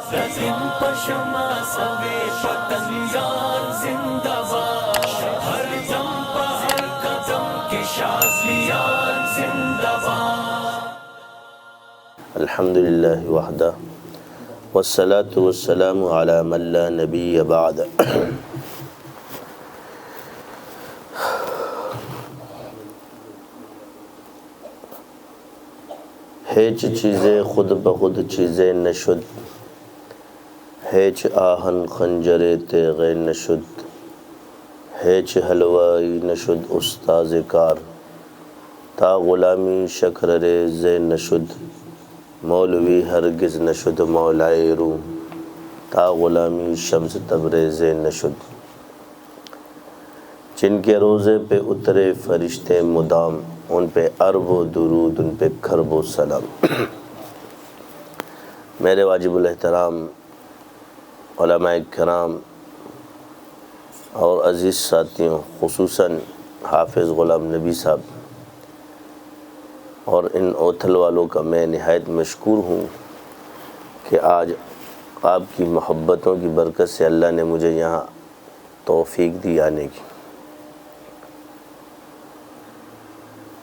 رزم پشما سوے پتنگان زندہ باد، ہر دم پر ہر قدم کے شازلیان زندہ باد۔ الحمد للہ وحدہ والصلاة والسلام علی من لا نبی بعد۔ ہیچ چیزیں خود بخود چیزیں نشد، ہیچ آہن خنجر تیغ نشد، ہیچ حلوائی نشد استاذ کار، تا غلامی شکر ریز نشد، مولوی ہرگز نشد مولائے روم، تا غلامی شمس تبریز نشد۔ جن کے روزے پہ اترے فرشتے مدام، ان پہ عرب و درود ان پہ کرب و سلام۔ میرے واجب الاحترام علماء کرام اور عزیز ساتھیوں، خصوصاً حافظ غلام نبی صاحب اور ان اوتھل والوں کا میں نہایت مشکور ہوں کہ آج آپ کی محبتوں کی برکت سے اللہ نے مجھے یہاں توفیق دی آنے کی۔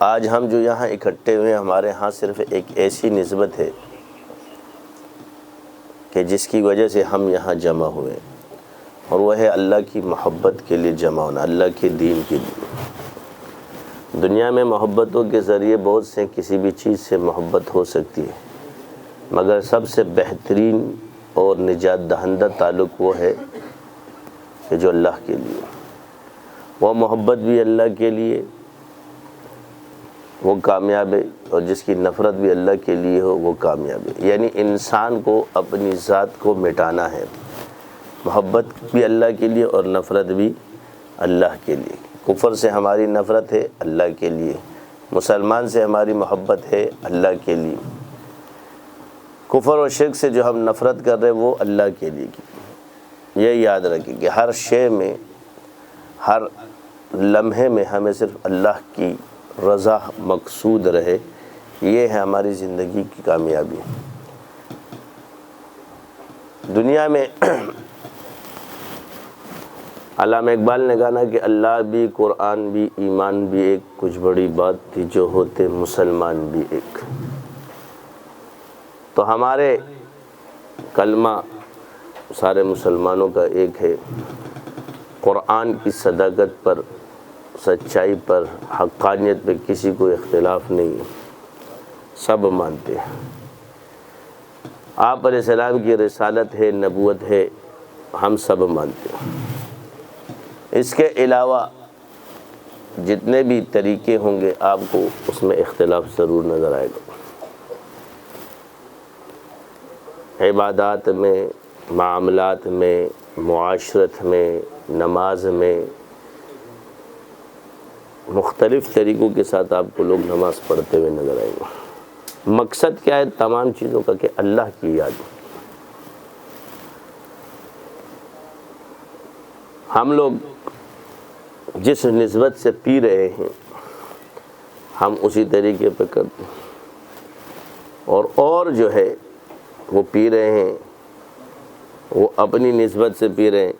آج ہم جو یہاں اکٹھے ہوئے، ہمارے ہاں صرف ایک ایسی نسبت ہے کہ جس کی وجہ سے ہم یہاں جمع ہوئے، اور وہ ہے اللہ کی محبت کے لیے جمع ہونا، اللہ کے دین کے لیے۔ دنیا میں محبتوں کے ذریعے بہت سے کسی بھی چیز سے محبت ہو سکتی ہے، مگر سب سے بہترین اور نجات دہندہ تعلق وہ ہے کہ جو اللہ کے لیے، وہ محبت بھی اللہ کے لیے وہ کامیاب ہے، اور جس کی نفرت بھی اللہ کے لیے ہو وہ کامیاب ہے۔ یعنی انسان کو اپنی ذات کو مٹانا ہے، محبت بھی اللہ کے لیے اور نفرت بھی اللہ کے لیے۔ کفر سے ہماری نفرت ہے اللہ کے لیے، مسلمان سے ہماری محبت ہے اللہ کے لیے۔ کفر و شرک سے جو ہم نفرت کر رہے وہ اللہ کے لیے کی۔ یہ یاد رکھیں کہ ہر شے میں، ہر لمحے میں ہمیں صرف اللہ کی رضا مقصود رہے، یہ ہے ہماری زندگی کی کامیابی۔ دنیا میں علامہ اقبال نے کہا کہ اللہ بھی، قرآن بھی، ایمان بھی ایک، کچھ بڑی بات تھی جو ہوتے مسلمان بھی ایک۔ تو ہمارے کلمہ سارے مسلمانوں کا ایک ہے، قرآن کی صداقت پر، سچائی پر، حقانیت پہ کسی کو اختلاف نہیں ہے، سب مانتے ہیں۔ آپ علیہ السلام کی رسالت ہے، نبوت ہے، ہم سب مانتے ہیں۔ اس کے علاوہ جتنے بھی طریقے ہوں گے آپ کو اس میں اختلاف ضرور نظر آئے گا، عبادات میں، معاملات میں، معاشرت میں، نماز میں، مختلف طریقوں کے ساتھ آپ کو لوگ نماز پڑھتے ہوئے نظر آئیں گے۔ مقصد کیا ہے تمام چیزوں کا؟ کہ اللہ کی یاد۔ ہم لوگ جس نسبت سے پی رہے ہیں ہم اسی طریقے پہ کرتے ہیں، اور جو ہے وہ پی رہے ہیں وہ اپنی نسبت سے پی رہے ہیں۔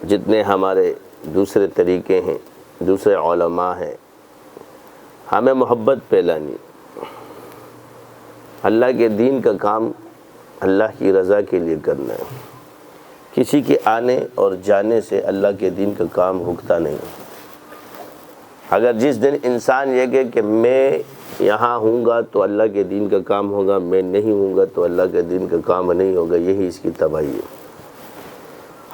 جتنے ہمارے دوسرے طریقے ہیں، دوسرے علماء ہیں، ہمیں محبت پھیلانی، اللہ کے دین کا کام اللہ کی رضا کے لیے کرنا ہے۔ کسی کے آنے اور جانے سے اللہ کے دین کا کام رکتا نہیں۔ اگر جس دن انسان یہ کہے کہ میں یہاں ہوں گا تو اللہ کے دین کا کام ہوگا، میں نہیں ہوں گا تو اللہ کے دین کا کام نہیں ہوگا، یہی اس کی تباہی ہے۔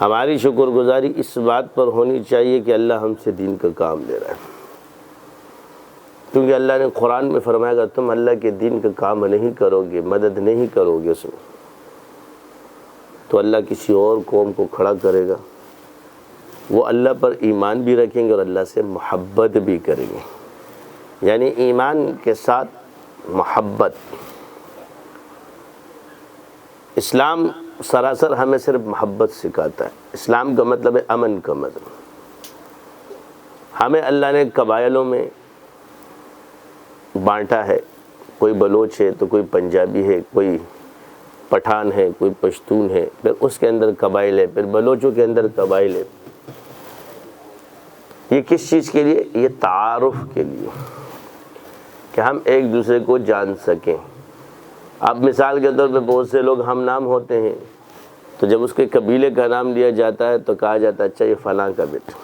ہماری شکر گزاری اس بات پر ہونی چاہیے کہ اللہ ہم سے دین کا کام لے رہا ہے، کیونکہ اللہ نے قرآن میں فرمایا کہ تم اللہ کے دین کا کام نہیں کرو گے، مدد نہیں کرو گے اس میں، تو اللہ کسی اور قوم کو کھڑا کرے گا، وہ اللہ پر ایمان بھی رکھیں گے اور اللہ سے محبت بھی کریں گے۔ یعنی ایمان کے ساتھ محبت۔ اسلام سراسر ہمیں صرف محبت سکھاتا ہے۔ اسلام کا مطلب ہے امن کا مطلب۔ ہمیں اللہ نے قبائلوں میں بانٹا ہے، کوئی بلوچ ہے تو کوئی پنجابی ہے، کوئی پٹھان ہے، کوئی پشتون ہے، پھر اس کے اندر قبائل ہے، پھر بلوچوں کے اندر قبائل ہے۔ یہ کس چیز کے لیے؟ یہ تعارف کے لیے، کہ ہم ایک دوسرے کو جان سکیں۔ اب مثال کے طور پہ بہت سے لوگ ہم نام ہوتے ہیں، تو جب اس کے قبیلے کا نام لیا جاتا ہے تو کہا جاتا ہے اچھا یہ فلاں کا بیٹا،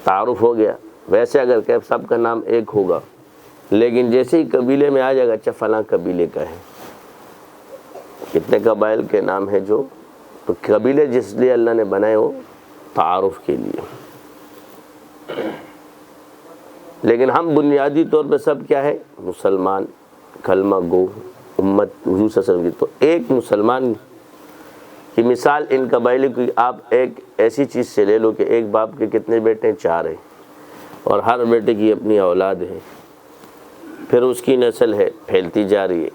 تعارف ہو گیا۔ ویسے اگر کہ سب کا نام ایک ہوگا، لیکن جیسے ہی قبیلے میں آ جائے گا اچھا فلاں قبیلے کا ہے۔ کتنے قبائل کے نام ہیں جو، تو قبیلے جس لیے اللہ نے بنائے ہو تعارف کے لیے، لیکن ہم بنیادی طور پہ سب کیا ہے؟ مسلمان، کلمہ گو، امت حضور صلی اللہ علیہ وسلم کی۔ تو ایک مسلمان کی مثال ان قبائل کی آپ ایک ایسی چیز سے لے لو کہ ایک باپ کے کتنے بیٹے ہیں؟ 4 ہیں، اور ہر بیٹے کی اپنی اولاد ہے، پھر اس کی نسل ہے پھیلتی جا رہی ہے۔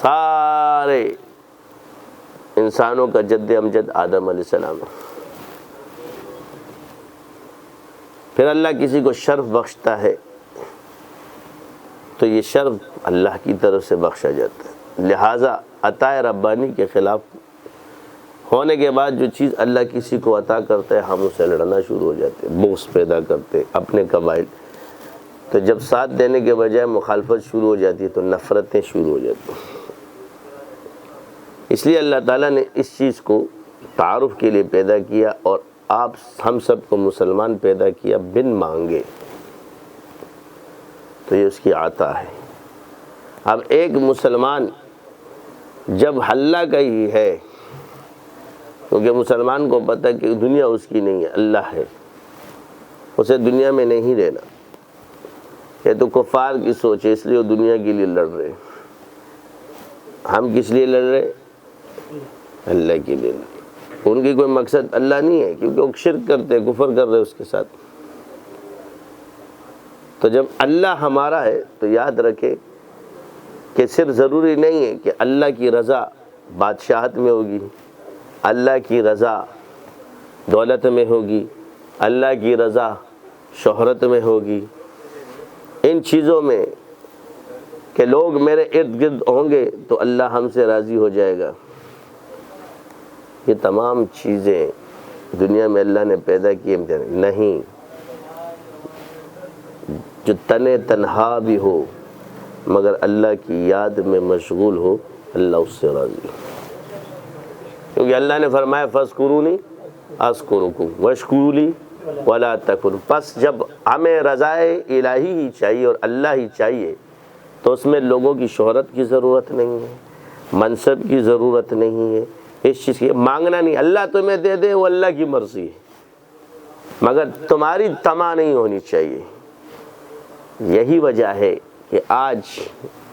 سارے انسانوں کا جد امجد آدم علیہ السلام ہے۔ پھر اللہ کسی کو شرف بخشتا ہے تو یہ شرف اللہ کی طرف سے بخشا جاتا ہے، لہٰذا عطا ربانی کے خلاف ہونے کے بعد جو چیز اللہ کسی کو عطا کرتا ہے ہم اسے لڑنا شروع ہو جاتے ہیں، بغض پیدا کرتے اپنے قبائل۔ تو جب ساتھ دینے کے بجائے مخالفت شروع ہو جاتی ہے تو نفرتیں شروع ہو جاتی ہیں۔ اس لیے اللہ تعالیٰ نے اس چیز کو تعارف کے لیے پیدا کیا، اور آپ ہم سب کو مسلمان پیدا کیا بن مانگے، تو یہ اس کی عطا ہے۔ اب ایک مسلمان جب حلہ کا ہی ہے، کیونکہ مسلمان کو پتہ ہے کہ دنیا اس کی نہیں ہے، اللہ ہے، اسے دنیا میں نہیں رہنا۔ یہ تو کفار کی سوچ ہے، اس لیے وہ دنیا کے لیے لڑ رہے۔ ہم کس لیے لڑ رہے؟ اللہ کے لیے۔ ان کی کوئی مقصد اللہ نہیں ہے، کیونکہ وہ شرک کرتے، کفر کر رہے اس کے ساتھ۔ تو جب اللہ ہمارا ہے تو یاد رکھے کہ صرف ضروری نہیں ہے کہ اللہ کی رضا بادشاہت میں ہوگی، اللہ کی رضا دولت میں ہوگی، اللہ کی رضا شہرت میں ہوگی، ان چیزوں میں کہ لوگ میرے ارد گرد ہوں گے تو اللہ ہم سے راضی ہو جائے گا۔ یہ تمام چیزیں دنیا میں اللہ نے پیدا کی نہیں، جو تنہا بھی ہو مگر اللہ کی یاد میں مشغول ہو، اللہ اس سے راضی ہو۔ کیونکہ اللہ نے فرمایا فَاذْكُرُونِي أَذْكُرُكُمْ وَاشْكُرُوا لِي وَلَا تَكْفُرُونِ۔ پس جب ہمیں رضائے الہی ہی چاہیے اور اللہ ہی چاہیے تو اس میں لوگوں کی شہرت کی ضرورت نہیں ہے، منصب کی ضرورت نہیں ہے، اس چیز کی مانگنا نہیں۔ اللہ تمہیں دے دے وہ اللہ کی مرضی ہے، مگر تمہاری طمع نہیں ہونی چاہیے۔ یہی وجہ ہے کہ آج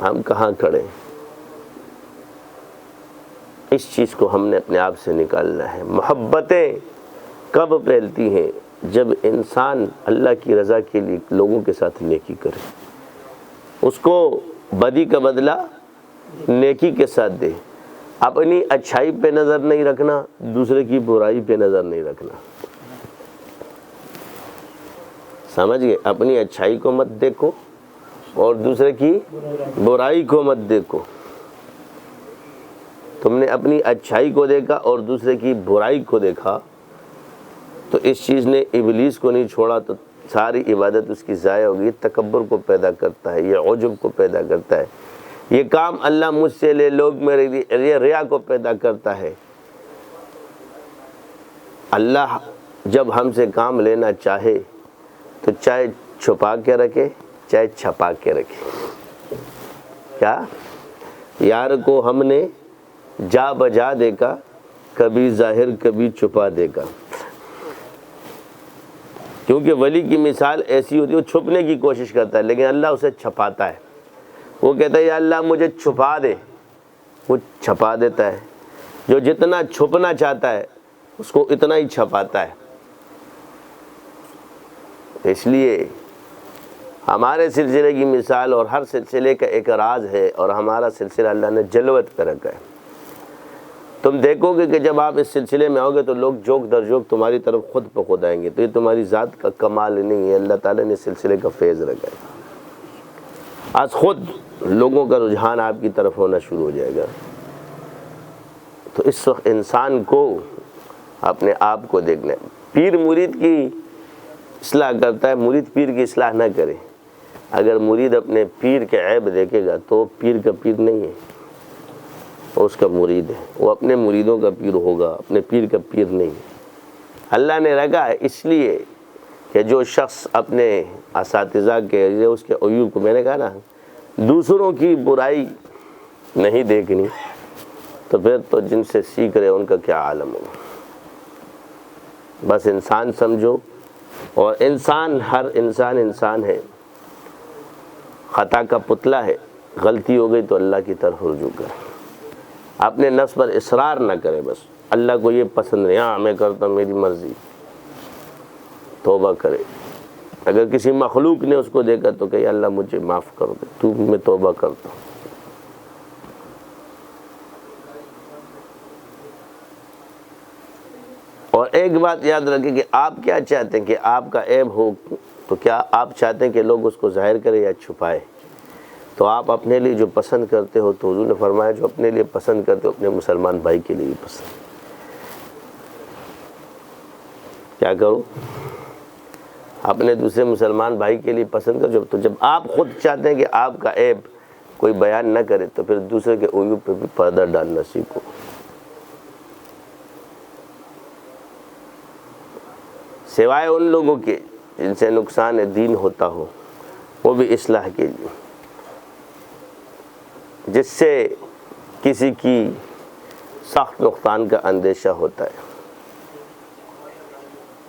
ہم کہاں کھڑے ہیں۔ اس چیز کو ہم نے اپنے آپ سے نکالنا ہے۔ محبتیں کب پھیلتی ہیں؟ جب انسان اللہ کی رضا کے لیے لوگوں کے ساتھ نیکی کرے، اس کو بدی کا بدلہ نیکی کے ساتھ دے، اپنی اچھائی پہ نظر نہیں رکھنا، دوسرے کی برائی پہ نظر نہیں رکھنا۔ سمجھ گئے؟ اپنی اچھائی کو مت دیکھو اور دوسرے کی برائی کو مت دیکھو۔ تم نے اپنی اچھائی کو دیکھا اور دوسرے کی برائی کو دیکھا تو اس چیز نے ابلیس کو نہیں چھوڑا تو ساری عبادت اس کی ضائع ہوگی۔ تکبر کو پیدا کرتا ہے، یہ عجب کو پیدا کرتا ہے، یہ کام اللہ مجھ سے لے، لوگ میرے لیے، یہ ریا کو پیدا کرتا ہے۔ اللہ جب ہم سے کام لینا چاہے تو چاہے چھپا کے رکھے چاہے چھپا کے رکھے۔ کیا یار کو ہم نے جا بجا دیکھا، کبھی ظاہر کبھی چھپا دیکھا۔ کیونکہ ولی کی مثال ایسی ہوتی ہے، وہ چھپنے کی کوشش کرتا ہے لیکن اللہ اسے چھپاتا ہے۔ وہ کہتا ہے یا اللہ مجھے چھپا دے، وہ چھپا دیتا ہے۔ جو جتنا چھپنا چاہتا ہے اس کو اتنا ہی چھپاتا ہے۔ اس لیے ہمارے سلسلے کی مثال اور ہر سلسلے کا ایک راز ہے، اور ہمارا سلسلہ اللہ نے جلوت پہ رکھا ہے۔ تم دیکھو گے کہ جب آپ اس سلسلے میں آؤ گے تو لوگ جوک در جوک تمہاری طرف خود بخود آئیں گے، تو یہ تمہاری ذات کا کمال نہیں ہے، اللہ تعالیٰ نے سلسلے کا فیض رکھا ہے۔ آج خود لوگوں کا رجحان آپ کی طرف ہونا شروع ہو جائے گا۔ تو اس وقت انسان کو اپنے آپ کو دیکھنا ہے۔ پیر مرید کی اصلاح کرتا ہے، مرید پیر کی اصلاح نہ کرے۔ اگر مرید اپنے پیر کے عیب دیکھے گا تو پیر کا پیر نہیں ہے، وہ اس کا مرید ہے، وہ اپنے مریدوں کا پیر ہوگا، اپنے پیر کا پیر نہیں ہے۔ اللہ نے رکھا ہے اس لیے کہ جو شخص اپنے اساتذہ کے اس کے عیوب کو، میں نے کہا نا دوسروں کی برائی نہیں دیکھنی، تو پھر تو جن سے سیکھ رہے ان کا کیا عالم ہوگا۔ بس انسان سمجھو، اور انسان ہر انسان ہے، خطا کا پتلا ہے، غلطی ہو گئی تو اللہ کی طرف رجوع کرے، اپنے نفس پر اصرار نہ کرے۔ بس اللہ کو یہ پسند نہیں، ہاں میں کرتا ہوں میری مرضی، توبہ کرے۔ اگر کسی مخلوق نے اس کو دیکھا تو کہ اللہ مجھے معاف کر دے، تو میں توبہ کرتا ہوں۔ اور ایک بات یاد رکھیں کہ آپ کیا چاہتے ہیں کہ آپ کا عیب ہو، تو کیا آپ چاہتے ہیں کہ لوگ اس کو ظاہر کریں یا چھپائے؟ تو آپ اپنے لیے جو پسند کرتے ہو، تو حضور نے فرمایا جو اپنے لیے پسند کرتے ہو اپنے مسلمان بھائی کے لیے بھی پسند کیا کرو، اپنے دوسرے مسلمان بھائی کے لیے پسند کرو۔ تو جب آپ خود چاہتے ہیں کہ آپ کا عیب کوئی بیان نہ کرے، تو پھر دوسرے کے عیوب پہ بھی پردہ ڈالنا سیکھو۔ سوائے ان لوگوں کے جن سے نقصان دین ہوتا ہو، وہ بھی اصلاح کے لیے، جس سے کسی کی سخت نقصان کا اندیشہ ہوتا ہے۔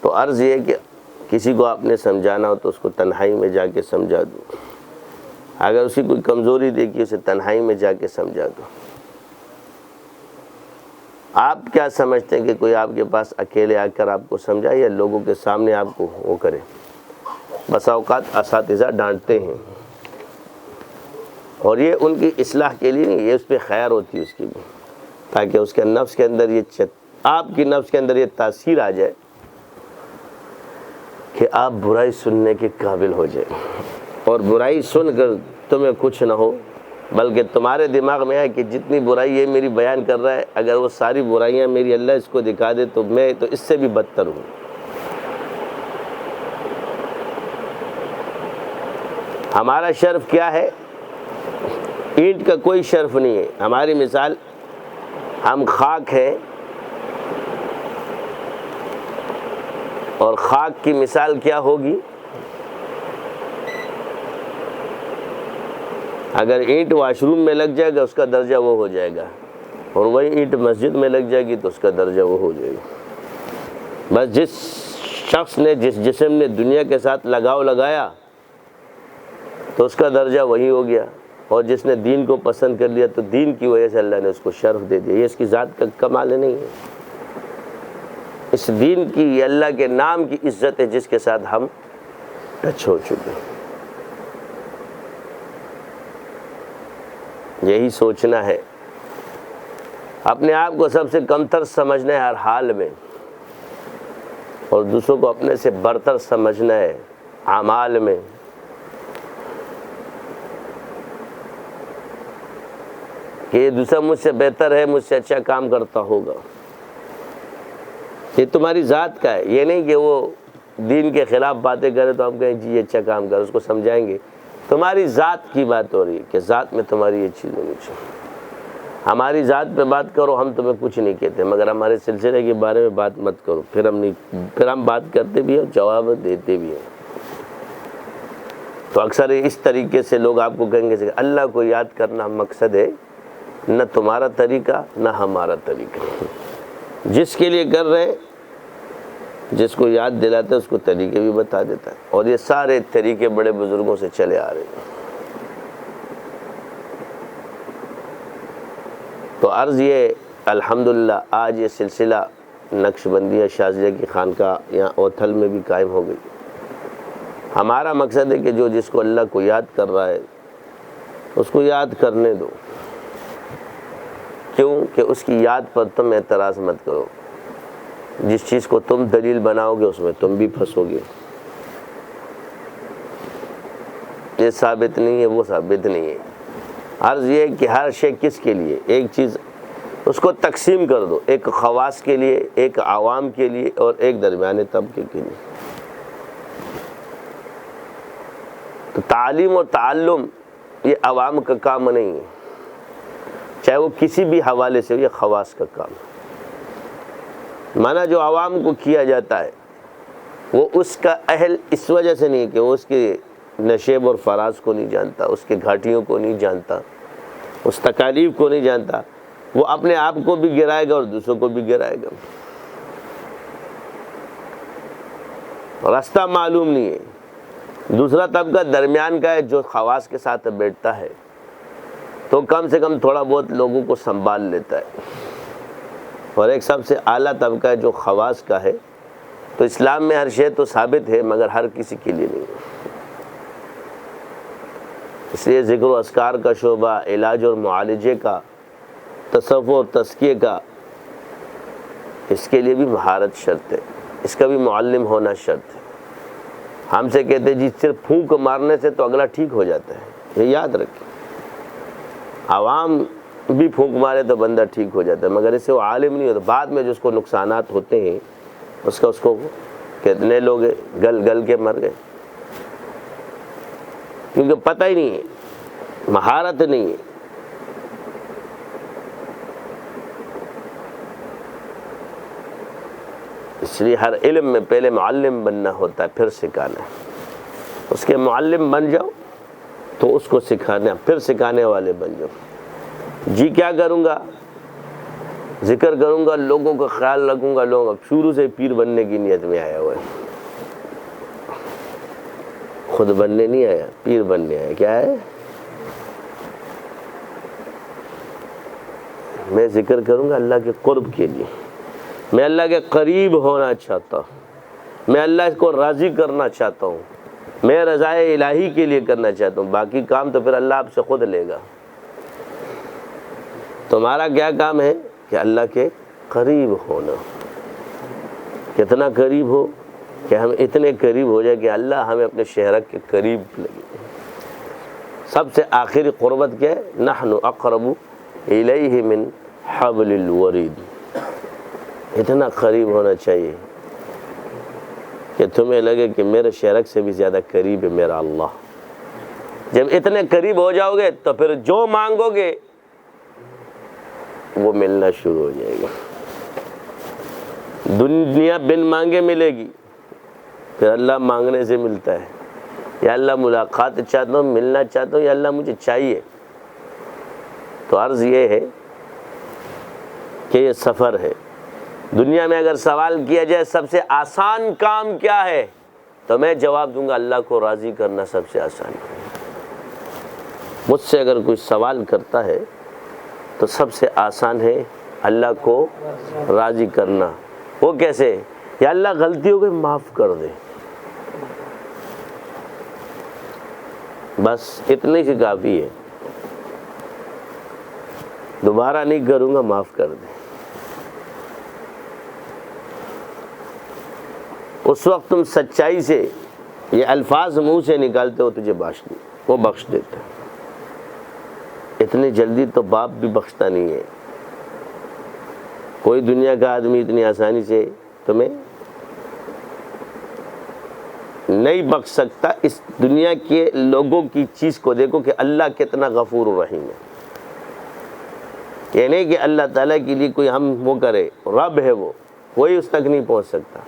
تو عرض یہ ہے کہ کسی کو آپ نے سمجھانا ہو تو اس کو تنہائی میں جا کے سمجھا دو، اگر اسی کوئی کمزوری دیکھی اسے تنہائی میں جا کے سمجھا دو۔ آپ کیا سمجھتے ہیں کہ کوئی آپ کے پاس اکیلے آ کر آپ کو سمجھائے یا لوگوں کے سامنے آپ کو وہ کرے؟ بس اوقات اساتذہ ڈانٹتے ہیں، اور یہ ان کی اصلاح کے لیے نہیں، یہ اس پہ خیر ہوتی ہے اس کی بھی، تاکہ اس کے نفس کے اندر یہ آپ کی نفس کے اندر یہ تاثیر آ جائے کہ آپ برائی سننے کے قابل ہو جائیں، اور برائی سن کر تمہیں کچھ نہ ہو، بلکہ تمہارے دماغ میں ہے کہ جتنی برائی یہ میری بیان کر رہا ہے، اگر وہ ساری برائیاں میری اللہ اس کو دکھا دے تو میں تو اس سے بھی بدتر ہوں۔ ہمارا شرف کیا ہے؟ اینٹ کا کوئی شرف نہیں ہے، ہماری مثال ہم خاک ہیں، اور خاک کی مثال کیا ہوگی؟ اگر اینٹ واش روم میں لگ جائے گا اس کا درجہ وہ ہو جائے گا، اور وہی اینٹ مسجد میں لگ جائے گی تو اس کا درجہ وہ ہو جائے گا۔ بس جس شخص نے، جس جسم نے دنیا کے ساتھ لگاؤ لگایا تو اس کا درجہ وہی ہو گیا، اور جس نے دین کو پسند کر لیا تو دین کی وجہ سے اللہ نے اس کو شرف دے دیا۔ یہ اس کی ذات کا کمال نہیں ہے، اس دین کی، یہ اللہ کے نام کی عزت ہے جس کے ساتھ ہم ٹچ ہو چکے ہیں۔ یہی سوچنا ہے، اپنے آپ کو سب سے کمتر سمجھنا ہے ہر حال میں، اور دوسروں کو اپنے سے برتر سمجھنا ہے اعمال میں۔ کہ یہ دوسرا مجھ سے بہتر ہے، مجھ سے اچھا کام کرتا ہوگا، یہ تمہاری ذات کا ہے۔ یہ نہیں کہ وہ دین کے خلاف باتیں کرے تو ہم کہیں جی یہ اچھا کام کر، اس کو سمجھائیں گے۔ تمہاری ذات کی بات ہو رہی ہے کہ ذات میں تمہاری یہ چیز ہونی چاہیے۔ ہماری ذات پہ بات کرو، ہم تمہیں کچھ نہیں کہتے، مگر ہمارے سلسلے کے بارے میں بات مت کرو، پھر ہم بات کرتے بھی ہیں، جواب دیتے بھی ہیں۔ تو اکثر اس طریقے سے لوگ آپ کو کہیں گے کہ اللہ کو یاد کرنا مقصد ہے، نہ تمہارا طریقہ نہ ہمارا طریقہ۔ جس کے لیے کر رہے ہیں، جس کو یاد دلاتا ہے اس کو طریقے بھی بتا دیتا ہے، اور یہ سارے طریقے بڑے بزرگوں سے چلے آ رہے ہیں۔ تو عرض یہ الحمدللہ آج یہ سلسلہ نقش بندیہ شاذلیہ کی خانقاہ یہاں اوتھل میں بھی قائم ہو گئی۔ ہمارا مقصد ہے کہ جو جس کو اللہ کو یاد کر رہا ہے اس کو یاد کرنے دو، کیوں کہ اس کی یاد پر تم اعتراض مت کرو۔ جس چیز کو تم دلیل بناؤ گے اس میں تم بھی پھنسو گے۔ یہ ثابت نہیں ہے، وہ ثابت نہیں ہے۔ عرض یہ ہے کہ ہر شے کس کے لیے، ایک چیز اس کو تقسیم کر دو، ایک خواص کے لیے، ایک عوام کے لیے، اور ایک درمیانے طبقے کے لیے۔ تو تعلیم اور تعلم یہ عوام کا کام نہیں ہے، چاہے وہ کسی بھی حوالے سے، یہ خواص کا کام ہے۔ مانا جو عوام کو کیا جاتا ہے وہ اس کا اہل اس وجہ سے نہیں کہ وہ اس کے نشیب اور فراز کو نہیں جانتا، اس کے گھاٹیوں کو نہیں جانتا، اس تکالیف کو نہیں جانتا، وہ اپنے آپ کو بھی گرائے گا اور دوسروں کو بھی گرائے گا۔ راستہ معلوم نہیں ہے۔ دوسرا طبقہ درمیان کا ہے جو خواص کے ساتھ بیٹھتا ہے، تو کم سے کم تھوڑا بہت لوگوں کو سنبھال لیتا ہے، اور ایک سب سے اعلیٰ طبقہ ہے جو خواص کا ہے۔ تو اسلام میں ہر شے تو ثابت ہے مگر ہر کسی کے لیے نہیں ہے۔ اس لیے ذکر و اذکار کا شعبہ، علاج اور معالجے کا، تصوف اور تزکیے کا، اس کے لیے بھی مہارت شرط ہے، اس کا بھی معلم ہونا شرط ہے۔ ہم سے کہتے ہیں جی صرف پھونک مارنے سے تو اگلا ٹھیک ہو جاتا ہے، یہ یاد رکھیں۔ عوام بھی پھونک مارے تو بندہ ٹھیک ہو جاتا ہے، مگر اس سے وہ عالم نہیں ہوتا۔ بعد میں جو اس کو نقصانات ہوتے ہیں اس کو کتنے لوگ گل گل کے مر گئے، کیونکہ پتہ ہی نہیں ہے، مہارت نہیں ہے۔ اس لیے ہر علم میں پہلے معلم بننا ہوتا ہے، پھر سکھانا ہے۔ اس کے معلم بن جاؤ تو اس کو سکھانا، پھر سکھانے والے بن جاؤ۔ جی کیا کروں گا؟ ذکر کروں گا، لوگوں کا خیال رکھوں گا، لوگوں کا شروع سے پیر بننے کی نیت میں آیا ہوا ہے، خود بننے نہیں آیا، پیر بننے آیا۔ کیا ہے؟ میں ذکر کروں گا اللہ کے قرب کے لیے، میں اللہ کے قریب ہونا چاہتا ہوں، میں اللہ کو راضی کرنا چاہتا ہوں، میں رضائے الہی کے لیے کرنا چاہتا ہوں۔ باقی کام تو پھر اللہ آپ سے خود لے گا۔ تمہارا کیا کام ہے کہ اللہ کے قریب ہونا۔ کتنا قریب ہو کہ ہم اتنے قریب ہو جائے کہ اللہ ہمیں اپنے شہرک کے قریب لگے۔ سب سے آخری قربت کیا ہے؟ نحن اقرب الیہ من حبل الورید۔ اتنا قریب ہونا چاہیے کہ تمہیں لگے کہ میرے شہرک سے بھی زیادہ قریب ہے میرا اللہ۔ جب اتنے قریب ہو جاؤ گے تو پھر جو مانگو گے وہ ملنا شروع ہو جائے گا۔ دنیا بن مانگے ملے گی، پھر اللہ مانگنے سے ملتا ہے۔ یا اللہ ملاقات چاہتا ہوں، ملنا چاہتا ہوں، یا اللہ مجھے چاہیے۔ تو عرض یہ ہے کہ یہ سفر ہے۔ دنیا میں اگر سوال کیا جائے سب سے آسان کام کیا ہے تو میں جواب دوں گا اللہ کو راضی کرنا سب سے آسان ہے۔ مجھ سے اگر کوئی سوال کرتا ہے تو سب سے آسان ہے اللہ کو راضی کرنا۔ وہ کیسے؟ یا اللہ غلطی ہو گئی معاف کر دے، بس اتنے سے کافی ہے، دوبارہ نہیں کروں گا، معاف کر دے۔ اس وقت تم سچائی سے یہ الفاظ منہ سے نکالتے ہو، تجھے وہ بخش دیتا ہے۔ اتنی جلدی تو باپ بھی بخشتا نہیں ہے۔ کوئی دنیا کا آدمی اتنی آسانی سے تمہیں نہیں بخش سکتا۔ اس دنیا کے لوگوں کی چیز کو دیکھو کہ اللہ کتنا غفور الرحیم ہے۔ یہ نہیں کہ اللہ تعالیٰ کے لیے کوئی ہم وہ کرے، رب ہے وہ، کوئی اس تک نہیں پہنچ سکتا۔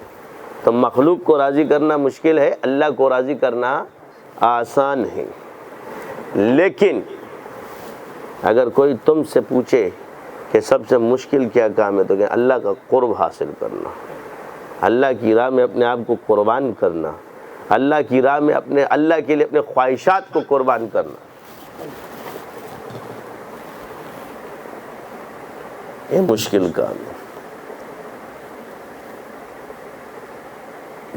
تو مخلوق کو راضی کرنا مشکل ہے، اللہ کو راضی کرنا آسان ہے۔ لیکن اگر کوئی تم سے پوچھے کہ سب سے مشکل کیا کام ہے تو کہ اللہ کا قرب حاصل کرنا، اللہ کی راہ میں اپنے آپ کو قربان کرنا، اللہ کی راہ میں اللہ کے لیے اپنے خواہشات کو قربان کرنا، یہ مشکل کام ہے۔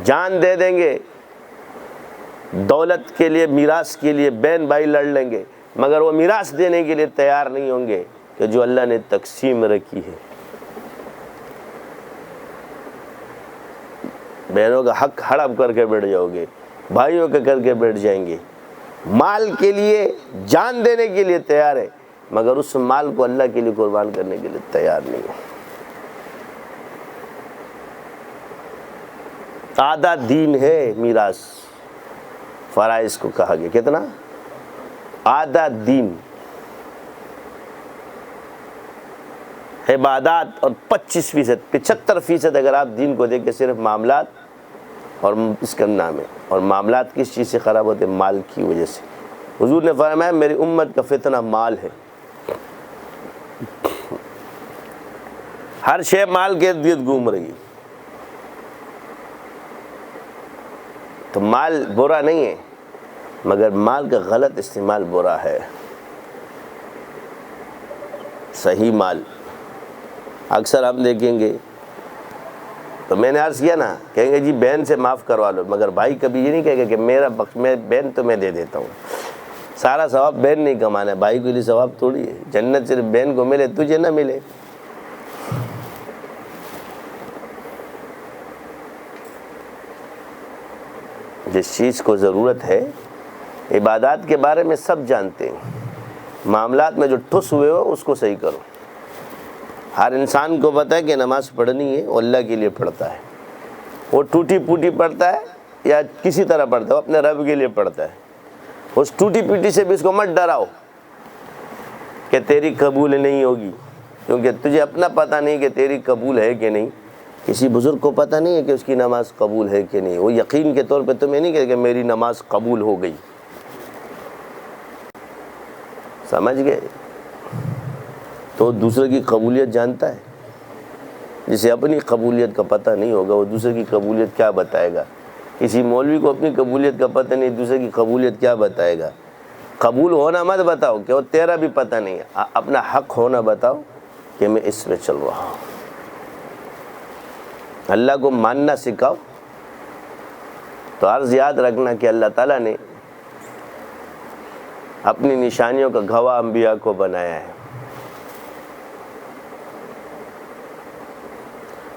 جان دے دیں گے دولت کے لیے، میراث کے لیے، بہن بھائی لڑ لیں گے، مگر وہ میراث دینے کے لیے تیار نہیں ہوں گے کہ جو اللہ نے تقسیم رکھی ہے۔ بہنوں کا حق ہڑپ کر کے بیٹھ جاؤ گے، بھائیوں کے کر کے بیٹھ جائیں گے، مال کے لیے جان دینے کے لیے تیار ہے، مگر اس مال کو اللہ کے لیے قربان کرنے کے لیے تیار نہیں ہے۔ آدھا دین ہے میراث، فرائض کو کہا گیا، کتنا؟ آدھا دین، عبادات، اور 25%، 75% اگر آپ دین کو دیکھیں صرف معاملات اور اس کا نام ہے۔ اور معاملات کس چیز سے خراب ہوتے ہیں؟ مال کی وجہ سے۔ حضور نے فرمایا میری امت کا فتنہ مال ہے، ہر شے مال کے ارد گرد گھوم رہی ہے۔ تو مال برا نہیں ہے، مگر مال کا غلط استعمال برا ہے۔ صحیح مال اکثر ہم دیکھیں گے، تو میں نے عرض کیا نا، کہیں گے جی بہن سے معاف کروا لو، مگر بھائی کبھی یہ نہیں کہے گا کہ میرا میں بہن تو میں دے دیتا ہوں۔ سارا ثواب بہن نہیں کمانا ہے، بھائی کے لیے ثواب تھوڑی ہے۔ جنت صرف بہن کو ملے، تجھے نہ ملے۔ جس چیز کو ضرورت ہے، عبادات کے بارے میں سب جانتے ہیں، معاملات میں جو ٹھس ہوئے ہو اس کو صحیح کرو۔ ہر انسان کو پتہ ہے کہ نماز پڑھنی ہے، وہ اللہ کے لیے پڑھتا ہے، وہ ٹوٹی پوٹی پڑھتا ہے یا کسی طرح پڑھتا ہے، وہ اپنے رب کے لیے پڑھتا ہے۔ اس ٹوٹی پوٹی سے بھی اس کو مت ڈراؤ کہ تیری قبول نہیں ہوگی، کیونکہ تجھے اپنا پتہ نہیں کہ تیری قبول ہے کہ نہیں، کسی بزرگ کو پتہ نہیں ہے کہ اس کی نماز قبول ہے کہ نہیں۔ وہ یقین کے طور پہ تمہیں نہیں کہے کہ میری نماز قبول ہو گئی، سمجھ گئے؟ تو دوسرے کی قبولیت جانتا ہے، جسے اپنی قبولیت کا پتہ نہیں ہوگا وہ دوسرے کی قبولیت کیا بتائے گا؟ کسی مولوی کو اپنی قبولیت کا پتہ نہیں، دوسرے کی قبولیت کیا بتائے گا؟ قبول ہونا مت بتاؤ کہ وہ تیرا بھی پتہ نہیں ہے، اپنا حق ہونا بتاؤ کہ میں اس میں چل رہا ہوں۔ اللہ کو ماننا سکھاؤ۔ تو عرض یاد رکھنا کہ اللہ تعالیٰ نے اپنی نشانیوں کا گواہ انبیاء کو بنایا ہے،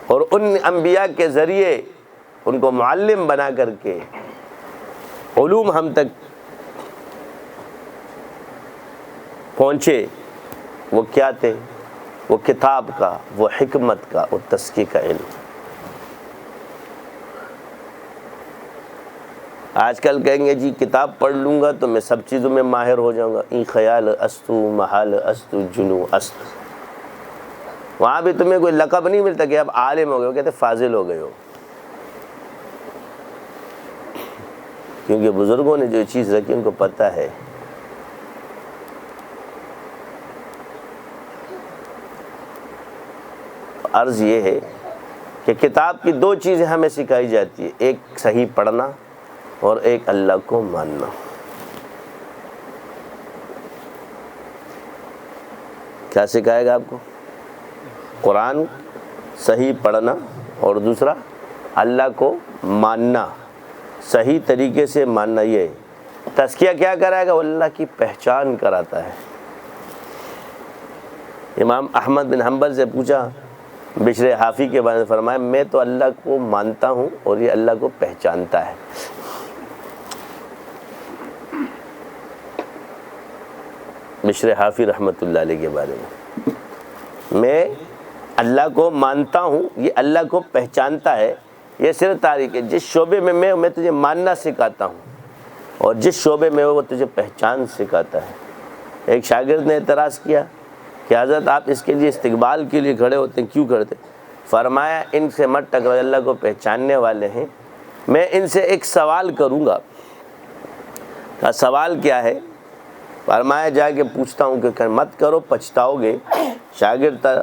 اور ان انبیاء کے ذریعے ان کو معلم بنا کر کے علوم ہم تک پہنچے۔ وہ کیا تھے؟ وہ کتاب کا، وہ حکمت کا، وہ تزکیہ کا علم۔ آج کل کہیں گے جی کتاب پڑھ لوں گا تو میں سب چیزوں میں ماہر ہو جاؤں گا، این خیال استو محال استو جنو است۔ وہاں بھی تمہیں کوئی لقب نہیں ملتا کہ اب عالم ہو گئے ہو، کہتے فاضل ہو گئے ہو، کیونکہ بزرگوں نے جو چیز رکھی ان کو پتہ ہے۔ عرض یہ ہے کہ کتاب کی دو چیزیں ہمیں سکھائی جاتی ہے، ایک صحیح پڑھنا اور ایک اللہ کو ماننا۔ کیا سکھائے گا آپ کو؟ قرآن صحیح پڑھنا، اور دوسرا اللہ کو ماننا، صحیح طریقے سے ماننا۔ یہ تزکیہ کیا کرائے گا؟ وہ اللہ کی پہچان کراتا ہے۔ امام احمد بن حنبل سے پوچھا بشر حافی کے بارے میں، فرمایا میں تو اللہ کو مانتا ہوں اور یہ اللہ کو پہچانتا ہے۔ بشر حافی رحمۃ اللہ علیہ کے بارے میں اللہ کو مانتا ہوں، یہ اللہ کو پہچانتا ہے۔ یہ صرف تاریخ ہے، جس شعبے میں تجھے ماننا سکھاتا ہوں، اور جس شعبے میں وہ تجھے پہچان سکھاتا ہے۔ ایک شاگرد نے اعتراض کیا کہ حضرت آپ اس کے لیے استقبال کے لیے کھڑے ہوتے ہیں، کیوں کرتے؟ فرمایا ان سے مت ٹکراؤ، اللہ کو پہچاننے والے ہیں، میں ان سے ایک سوال کروں گا۔ کہا سوال کیا ہے؟ فرمایا جا کے پوچھتا ہوں کہ مت کرو پچھتاؤ گے۔ شاگرد تھا،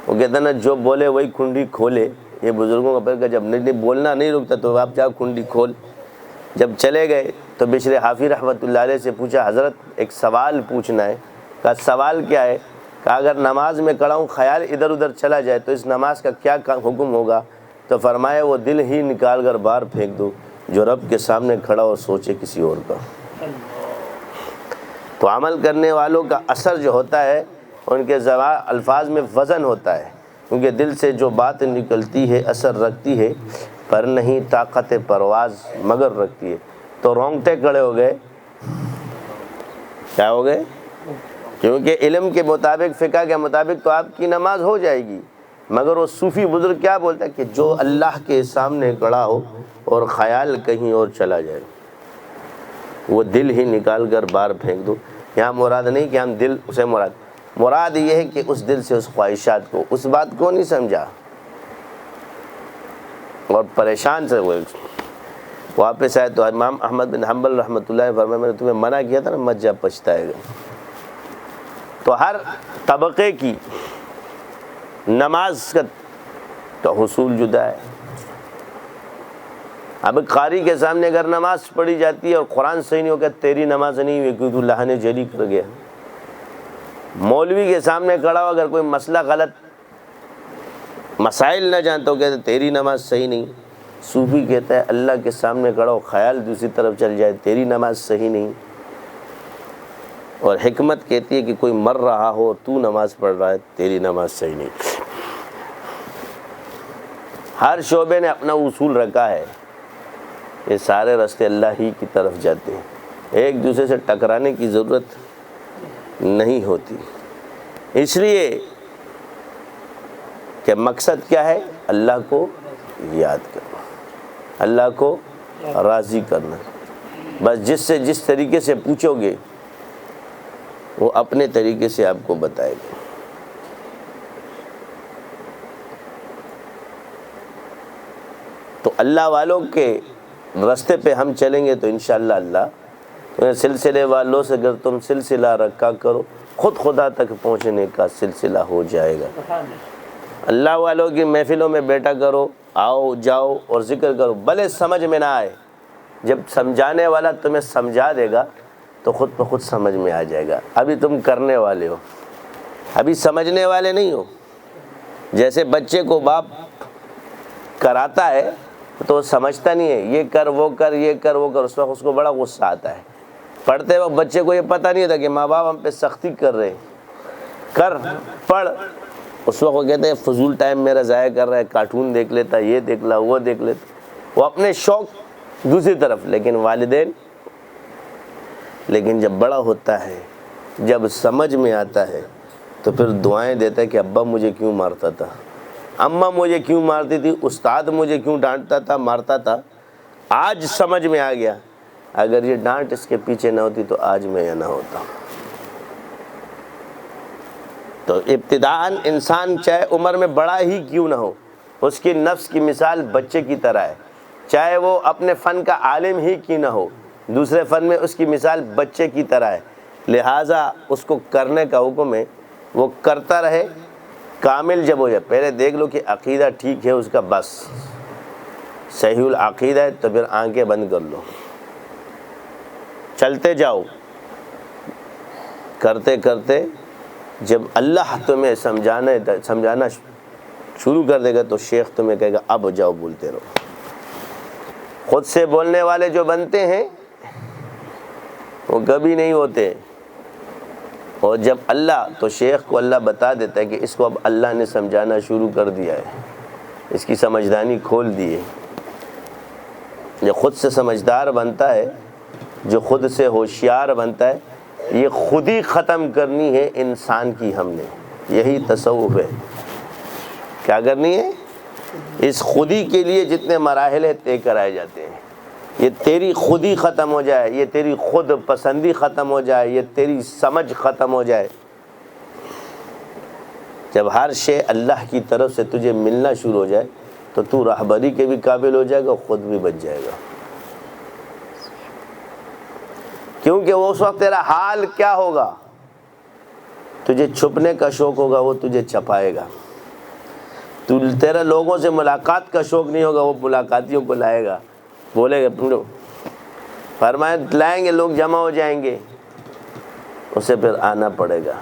وہ کہتا نا جو بولے وہی کنڈی کھولے۔ یہ بزرگوں کا فرق ہے، جب نہیں بولنا نہیں رکتا تو آپ جا کنڈی کھول۔ جب چلے گئے تو بشر حافی رحمۃ اللہ علیہ سے پوچھا حضرت ایک سوال پوچھنا ہے۔ کہا سوال کیا ہے؟ کہا اگر نماز میں کھڑا ہوں خیال ادھر ادھر چلا جائے تو اس نماز کا کیا حکم ہوگا؟ تو فرمایا وہ دل ہی نکال کر باہر پھینک دو جو رب کے سامنے کھڑا اور سوچے کسی اور کا۔ تو عمل کرنے والوں کا اثر جو ہوتا ہے ان کے الفاظ میں وزن ہوتا ہے، کیونکہ دل سے جو بات نکلتی ہے اثر رکھتی ہے، پر نہیں طاقت پرواز مگر رکھتی ہے۔ تو رونگٹے کھڑے ہو گئے کیا ہو گئے؟ کیونکہ علم کے مطابق، فقہ کے مطابق تو آپ کی نماز ہو جائے گی، مگر وہ صوفی بزرگ کیا بولتا ہے کہ جو اللہ کے سامنے کھڑا ہو اور خیال کہیں اور چلا جائے، وہ دل ہی نکال کر باہر پھینک دو۔ یہاں مراد نہیں کہ ہم دل اسے مراد یہ ہے کہ اس دل سے اس خواہشات کو، اس بات کو نہیں سمجھا اور پریشان سے ہوئے، واپس آئے تو امام احمد بن حنبل رحمۃ اللہ فرمائے میں نے تمہیں منع کیا تھا نا، مت جا پچھتائے گا۔ تو ہر طبقے کی نماز کا تو حصول جدا ہے۔ اب قاری کے سامنے اگر نماز پڑھی جاتی ہے اور قرآن صحیح نہیں ہوگا، تیری نماز نہیں ہوئی کیونکہ اللہ نے جلی کر گیا۔ مولوی کے سامنے کھڑا ہو اگر کوئی مسئلہ غلط مسائل نہ جانتا ہو کہتے تیری نماز صحیح نہیں۔ صوفی کہتا ہے اللہ کے سامنے کھڑا ہو خیال دوسری طرف چل جائے، تیری نماز صحیح نہیں۔ اور حکمت کہتی ہے کہ کوئی مر رہا ہو تو نماز پڑھ رہا ہے، تیری نماز صحیح نہیں۔ ہر شعبے نے اپنا اصول رکھا ہے، یہ سارے راستے اللہ ہی کی طرف جاتے ہیں، ایک دوسرے سے ٹکرانے کی ضرورت نہیں ہوتی۔ اس لیے کہ مقصد کیا ہے؟ اللہ کو یاد کرنا، اللہ کو راضی کرنا۔ بس جس سے جس طریقے سے پوچھو گے وہ اپنے طریقے سے آپ کو بتائے گا۔ تو اللہ والوں کے راستے پہ ہم چلیں گے تو انشاءاللہ اللہ سلسلے والوں سے اگر تم سلسلہ رکھا کرو خود خدا تک پہنچنے کا سلسلہ ہو جائے گا۔ اللہ والوں کی محفلوں میں بیٹھا کرو، آؤ جاؤ اور ذکر کرو، بھلے سمجھ میں نہ آئے، جب سمجھانے والا تمہیں سمجھا دے گا تو خود بخود سمجھ میں آ جائے گا۔ ابھی تم کرنے والے ہو، ابھی سمجھنے والے نہیں ہو۔ جیسے بچے کو باپ کراتا ہے تو وہ سمجھتا نہیں ہے، یہ کر وہ کر یہ کر وہ کر، اس وقت اس کو بڑا غصہ آتا ہے۔ پڑھتے وقت بچے کو یہ پتہ نہیں ہوتا کہ ماں باپ ہم پہ سختی کر رہے ہیں، کر پڑھ، اس وقت وہ کہتے ہیں فضول ٹائم میرا ضائع کر رہا ہے، کارٹون دیکھ لیتا، یہ دیکھ لا وہ دیکھ لیتا، وہ اپنے شوق دوسری طرف۔ لیکن والدین، لیکن جب بڑا ہوتا ہے، جب سمجھ میں آتا ہے تو پھر دعائیں دیتا ہے کہ ابا مجھے کیوں مارتا تھا، اماں مجھے کیوں مارتی تھی، استاد مجھے کیوں ڈانٹتا تھا مارتا تھا، آج سمجھ میں آ گیا، اگر یہ ڈانٹ اس کے پیچھے نہ ہوتی تو آج میں یہ نہ ہوتا۔ تو ابتداءً انسان چاہے عمر میں بڑا ہی کیوں نہ ہو، اس کی نفس کی مثال بچے کی طرح ہے، چاہے وہ اپنے فن کا عالم ہی کیوں نہ ہو، دوسرے فن میں اس کی مثال بچے کی طرح ہے، لہٰذا اس کو کرنے کا حکم ہے، وہ کرتا رہے، کامل جب ہو جائے۔ پہلے دیکھ لو کہ عقیدہ ٹھیک ہے اس کا، بس صحیح العقیدہ ہے تو پھر آنکھیں بند کر لو، چلتے جاؤ، کرتے کرتے جب اللہ تمہیں سمجھانا شروع کر دے گا تو شیخ تمہیں کہے گا اب جاؤ بولتے رہو۔ خود سے بولنے والے جو بنتے ہیں وہ کبھی نہیں ہوتے، اور جب اللہ تو شیخ کو اللہ بتا دیتا ہے کہ اس کو اب اللہ نے سمجھانا شروع کر دیا ہے، اس کی سمجھدانی کھول دی ہے۔ جو خود سے سمجھدار بنتا ہے، جو خود سے ہوشیار بنتا ہے، یہ خود ہی ختم کرنی ہے انسان کی ہم نے، یہی تصوف ہے۔ کیا کرنی ہے؟ اس خودی کے لیے جتنے مراحل ہیں طے کرائے جاتے ہیں، یہ تیری خودی ختم ہو جائے، یہ تیری خود پسندی ختم ہو جائے، یہ تیری سمجھ ختم ہو جائے۔ جب ہر شے اللہ کی طرف سے تجھے ملنا شروع ہو جائے تو تو رہبری کے بھی قابل ہو جائے گا، خود بھی بچ جائے گا، کیونکہ وہ اس وقت تیرا حال کیا ہوگا، تجھے چھپنے کا شوق ہوگا وہ تجھے چھپائے گا، تیرا لوگوں سے ملاقات کا شوق نہیں ہوگا وہ ملاقاتیوں کو لائے گا، بولے گا فرمائے لائیں گے، لوگ جمع ہو جائیں گے، اسے پھر آنا پڑے گا،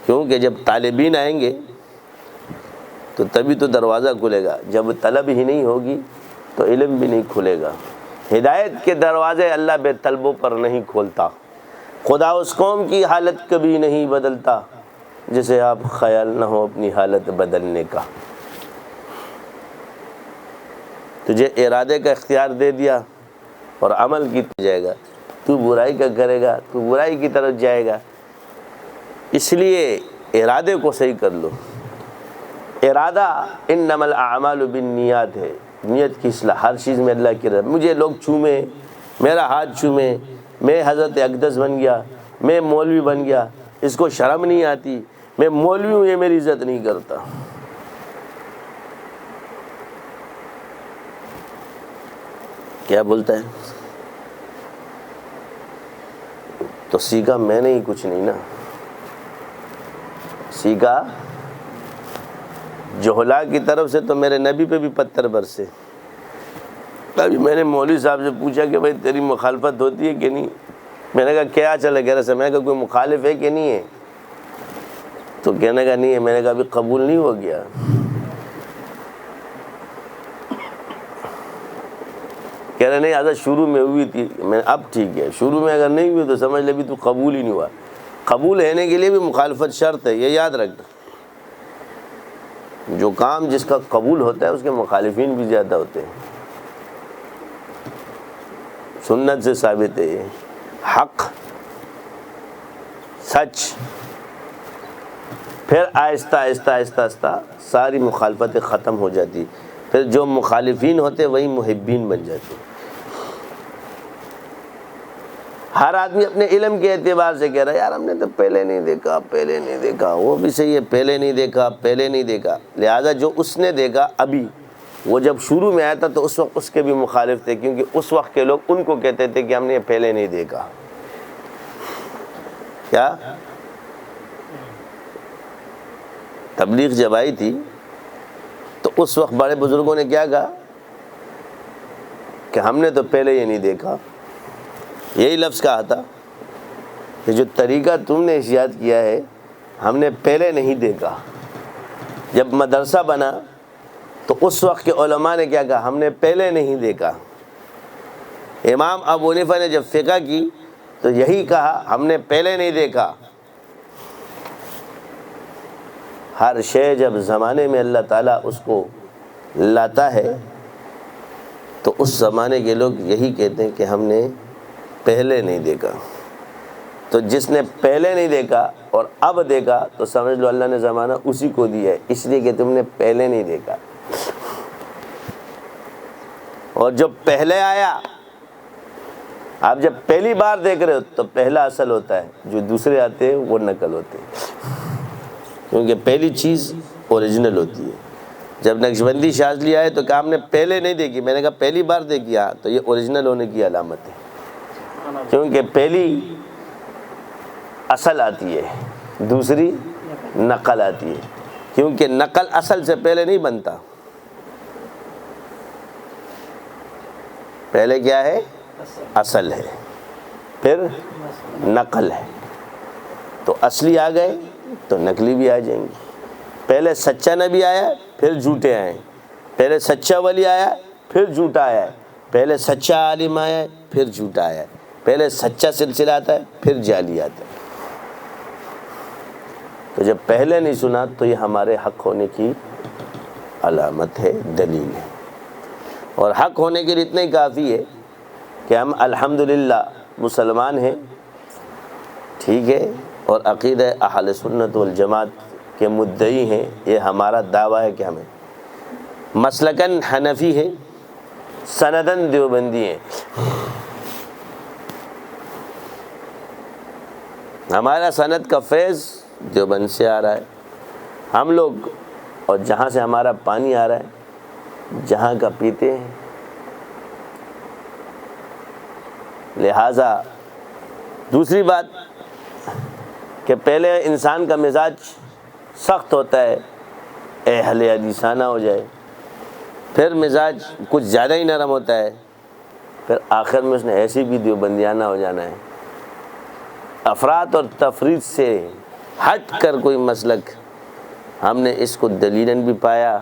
کیونکہ جب طالبین آئیں گے تو تبھی تو دروازہ کھلے گا، جب طلب ہی نہیں ہوگی تو علم بھی نہیں کھلے گا۔ ہدایت کے دروازے اللہ بے طلبوں پر نہیں کھولتا، خدا اس قوم کی حالت کبھی نہیں بدلتا جسے آپ خیال نہ ہو اپنی حالت بدلنے کا۔ تجھے ارادے کا اختیار دے دیا اور عمل کی طرف جائے گا، تو برائی کا کرے گا تو برائی کی طرف جائے گا۔ اس لیے ارادے کو صحیح کر لو۔ ارادہ انما الاعمال بالنیات ہے، نیت کی اصلاح، ہر چیز میں اللہ کی رضا۔ مجھے لوگ چومیں، میرا ہاتھ چومیں، میں حضرت اقدس بن گیا، میں مولوی بن گیا، اس کو شرم نہیں آتی، میں مولوی ہوں یہ میری عزت نہیں کرتا۔ کیا بولتا ہے؟ تو سیکھا میں نے ہی کچھ نہیں نا، سیکھا جہلا کی طرف سے، تو میرے نبی پہ بھی پتھر برسے۔ ابھی میں نے مولوی صاحب سے پوچھا کہ بھائی تیری مخالفت ہوتی ہے کہ نہیں؟ میں نے کہا کیا چلے کہہ رہے سے، میں نے کہا کوئی مخالف ہے کہ نہیں ہے؟ تو کہنے کا نہیں ہے۔ میں نے کہا ابھی قبول نہیں ہو گیا۔ کہہ رہے نہیں حضرت شروع میں ہوئی تھی۔ میں اب ٹھیک ہے، شروع میں اگر نہیں ہوئی تو سمجھ لے بھی تو قبول ہی نہیں ہوا۔ قبول ہونے کے لیے بھی مخالفت شرط ہے، یہ یاد رکھنا۔ جو کام جس کا قبول ہوتا ہے اس کے مخالفین بھی زیادہ ہوتے ہیں۔ سنت سے ثابت ہے یہ، حق، سچ، پھر آہستہ آہستہ آہستہ آہستہ ساری مخالفتیں ختم ہو جاتی، پھر جو مخالفین ہوتے وہی محبین بن جاتے۔ ہر آدمی اپنے علم کے اعتبار سے کہہ رہا ہے یار ہم نے تو پہلے نہیں دیکھا، پہلے نہیں دیکھا۔ وہ بھی صحیح ہے، پہلے نہیں دیکھا، پہلے نہیں دیکھا۔ لہذا جو اس نے دیکھا ابھی، وہ جب شروع میں آیا تھا تو اس وقت اس کے بھی مخالف تھے، کیونکہ اس وقت کے لوگ ان کو کہتے تھے کہ ہم نے پہلے نہیں دیکھا۔ کیا تبلیغ جب آئی تھی تو اس وقت بڑے بزرگوں نے کیا کہا کہ ہم نے تو پہلے یہ نہیں دیکھا۔ یہی لفظ کہا تھا کہ جو طریقہ تم نے ایجاد کیا ہے ہم نے پہلے نہیں دیکھا۔ جب مدرسہ بنا تو اس وقت کے علماء نے کیا کہا؟ ہم نے پہلے نہیں دیکھا۔ امام ابو حنیفہ نے جب فقہ کی تو یہی کہا، ہم نے پہلے نہیں دیکھا۔ ہر شے جب زمانے میں اللہ تعالیٰ اس کو لاتا ہے تو اس زمانے کے لوگ یہی کہتے ہیں کہ ہم نے پہلے نہیں دیکھا۔ تو جس نے پہلے نہیں دیکھا اور اب دیکھا تو سمجھ لو اللہ نے زمانہ اسی کو دیا ہے، اس لیے کہ تم نے پہلے نہیں دیکھا۔ اور جو پہلے آیا، آپ جب پہلی بار دیکھ رہے ہو تو پہلا اصل ہوتا ہے، جو دوسرے آتے ہیں وہ نقل ہوتے ہیں، کیونکہ پہلی چیز اوریجنل ہوتی ہے۔ جب نقشبندی شاذلی آئے تو کہا ہم نے پہلے نہیں دیکھی، میں نے کہا پہلی بار دیکھی، ہاں تو یہ اوریجنل ہونے کی علامت ہے، کیونکہ پہلی اصل آتی ہے، دوسری نقل آتی ہے، کیونکہ نقل اصل سے پہلے نہیں بنتا۔ پہلے کیا ہے؟ اصل ہے، پھر نقل ہے۔ تو اصلی آ گئے تو نقلی بھی آ جائیں گے۔ پہلے سچا نبی آیا پھر جھوٹے آئے، پہلے سچا ولی آیا پھر جھوٹا آیا، پہلے سچا عالم آیا پھر جھوٹا آیا، پہلے سچا سلسلہ آتا ہے پھر جعلی آتا ہے۔ تو جب پہلے نہیں سنا تو یہ ہمارے حق ہونے کی علامت ہے، دلیل ہے۔ اور حق ہونے کے لیے اتنا ہی کافی ہے کہ ہم الحمدللہ مسلمان ہیں، ٹھیک ہے، اور عقیدہ اہل سنت والجماعت کے مدعی ہیں، یہ ہمارا دعویٰ ہے کہ ہمیں مسلکن حنفی ہے، سندن دیوبندی ہیں۔ ہمارا سند کا فیض دیوبند سے آ رہا ہے، ہم لوگ، اور جہاں سے ہمارا پانی آ رہا ہے جہاں کا پیتے ہیں۔ لہٰذا دوسری بات کہ پہلے انسان کا مزاج سخت ہوتا ہے، اہل حدیثانہ ہو جائے، پھر مزاج کچھ زیادہ ہی نرم ہوتا ہے، پھر آخر میں اس نے ایسی بھی دیوبندیانہ ہو جانا ہے۔ افراط اور تفریط سے ہٹ کر کوئی مسلک ہم نے اس کو دلیلاً بھی پایا،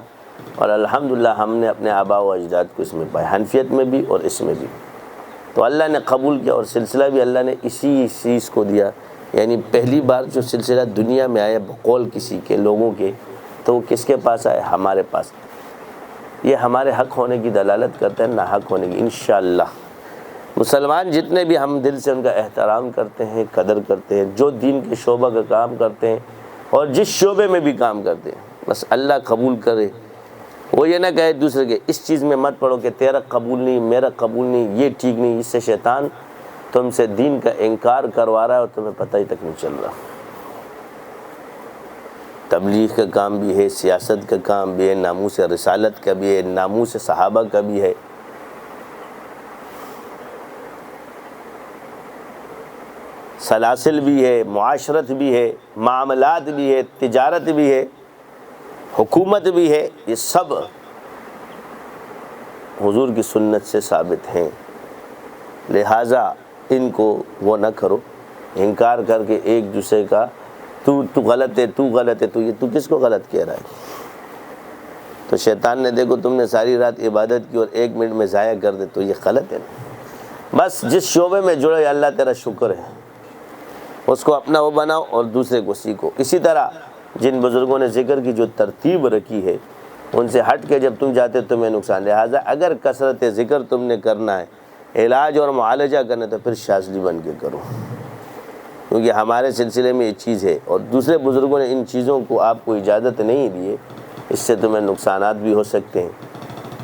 اور الحمدللہ ہم نے اپنے آباء و اجداد کو اس میں پایا، حنفیت میں بھی اور اس میں بھی۔ تو اللہ نے قبول کیا، اور سلسلہ بھی اللہ نے اسی چیز کو دیا، یعنی پہلی بار جو سلسلہ دنیا میں آیا بقول کسی کے لوگوں کے، تو وہ کس کے پاس آئے؟ ہمارے پاس۔ یہ ہمارے حق ہونے کی دلالت کرتا ہے، نہ حق ہونے کی، انشاءاللہ مسلمان جتنے بھی ہم دل سے ان کا احترام کرتے ہیں، قدر کرتے ہیں، جو دین کے شعبہ کا کام کرتے ہیں اور جس شعبے میں بھی کام کرتے ہیں، بس اللہ قبول کرے۔ وہ یہ نہ کہے دوسرے کے اس چیز میں مت پڑھو کہ تیرا قبول نہیں، میرا قبول نہیں، یہ ٹھیک نہیں، اس سے شیطان تم سے دین کا انکار کروا رہا ہے اور تمہیں پتہ ہی تک نہیں چل رہا۔ تبلیغ کا کام بھی ہے، سیاست کا کام بھی ہے، ناموس رسالت کا بھی ہے، ناموس صحابہ کا بھی ہے، سلاسل بھی ہے، معاشرت بھی ہے، معاملات بھی ہے، تجارت بھی ہے، حکومت بھی ہے۔ یہ سب حضور کی سنت سے ثابت ہیں، لہٰذا ان کو وہ نہ کرو، انکار کر کے ایک دوسرے کا تو غلط ہے، تو غلط ہے، تو کس کو غلط کہہ رہا ہے؟ تو شیطان نے دیکھو تم نے ساری رات عبادت کی اور 1 منٹ میں ضائع کر دے تو یہ غلط ہے نا۔ بس جس شعبے میں جڑے اللہ تیرا شکر ہے، اس کو اپنا وہ بناؤ اور دوسرے کو سیکھو۔ اسی طرح جن بزرگوں نے ذکر کی جو ترتیب رکھی ہے، ان سے ہٹ کے جب تم جاتے تمہیں نقصان۔ لہٰذا اگر کثرت ذکر تم نے کرنا ہے، علاج اور معالجہ کرنا ہے، تو پھر شاذلی بن کے کرو، کیونکہ ہمارے سلسلے میں یہ چیز ہے اور دوسرے بزرگوں نے ان چیزوں کو آپ کو اجازت نہیں دی ہے، اس سے تمہیں نقصانات بھی ہو سکتے ہیں۔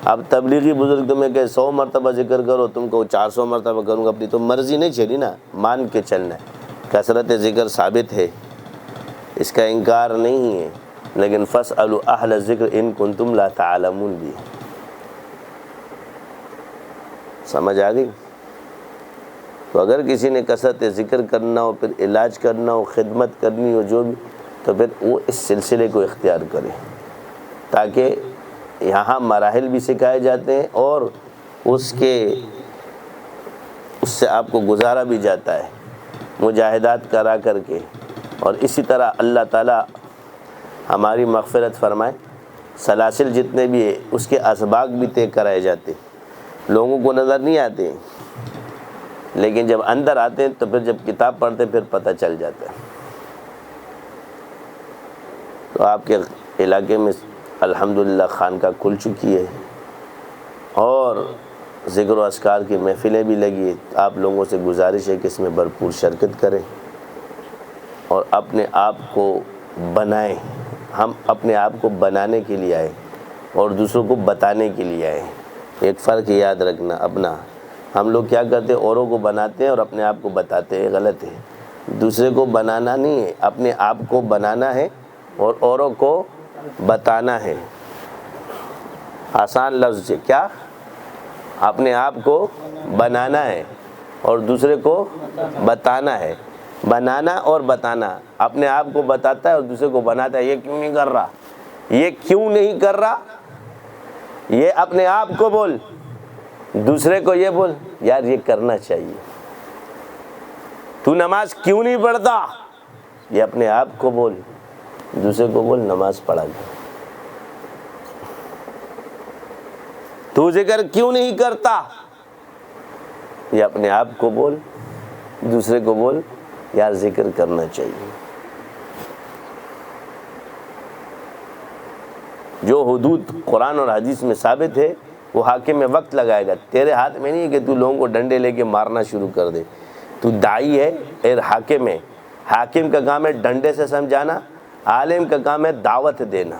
اب تبلیغی بزرگ تمہیں کہ 100 مرتبہ ذکر کرو، تم کو 400 مرتبہ کروں گا، اپنی تو مرضی نہیں چلی نا، مان کے چلنا ہے۔ کثرت ذکر ثابت ہے، اس کا انکار نہیں ہے، لیکن فاسألوا اہل الذکر ان کنتم لا تعلمون بھی ہے۔ سمجھ آ گئی؟ تو اگر کسی نے کثرت ذکر کرنا ہو، پھر علاج کرنا ہو، خدمت کرنی ہو، جو بھی، تو پھر وہ اس سلسلے کو اختیار کرے، تاکہ یہاں مراحل بھی سکھائے جاتے ہیں اور اس سے آپ کو گزارا بھی جاتا ہے مجاہدات کرا کر کے۔ اور اسی طرح اللہ تعالیٰ ہماری مغفرت فرمائے، سلاسل جتنے بھی ہیں اس کے اسباق بھی طے کرائے جاتے، لوگوں کو نظر نہیں آتے، لیکن جب اندر آتے ہیں تو پھر جب کتاب پڑھتے پھر پتہ چل جاتا ہے۔ تو آپ کے علاقے میں الحمدللہ خانقاہ کھل چکی ہے اور ذکر و اذکار کی محفلیں بھی لگی ہیں۔ آپ لوگوں سے گزارش ہے کہ اس میں بھرپور شرکت کریں اور اپنے آپ کو بنائیں۔ ہم اپنے آپ کو بنانے کے لیے آئے اور دوسروں کو بتانے کے لیے آئے۔ ایک فرق یاد رکھنا اپنا، ہم لوگ کیا کرتے ہیں، اوروں کو بناتے ہیں اور اپنے آپ کو بتاتے ہیں، غلط ہے۔ دوسرے کو بنانا نہیں ہے، اپنے آپ کو بنانا ہے اور اوروں کو بتانا ہے۔ آسان لفظ ہے، کیا؟ اپنے آپ کو بنانا ہے اور دوسرے کو بتانا ہے۔ بنانا اور بتانا، اپنے آپ کو بتاتا ہے اور دوسرے کو بناتا ہے۔ یہ کیوں نہیں کر رہا، یہ کیوں نہیں کر رہا، یہ اپنے آپ کو بول، دوسرے کو یہ بول یار یہ کرنا چاہیے۔ تو نماز کیوں نہیں پڑھتا، یہ اپنے آپ کو بول، دوسرے کو بول نماز پڑھا کر۔ تو ذکر کیوں نہیں کرتا، یہ اپنے آپ کو بول، دوسرے کو بول یار ذکر کرنا چاہیے۔ جو حدود قرآن اور حدیث میں ثابت ہے وہ حاکم میں وقت لگائے گا، تیرے ہاتھ میں نہیں ہے کہ تو لوگوں کو ڈنڈے لے کے مارنا شروع کر دے۔ تو داعی ہے اور حاکم ہے، حاکم کا کام ہے ڈنڈے سے سمجھانا، عالم کا کام ہے دعوت دینا۔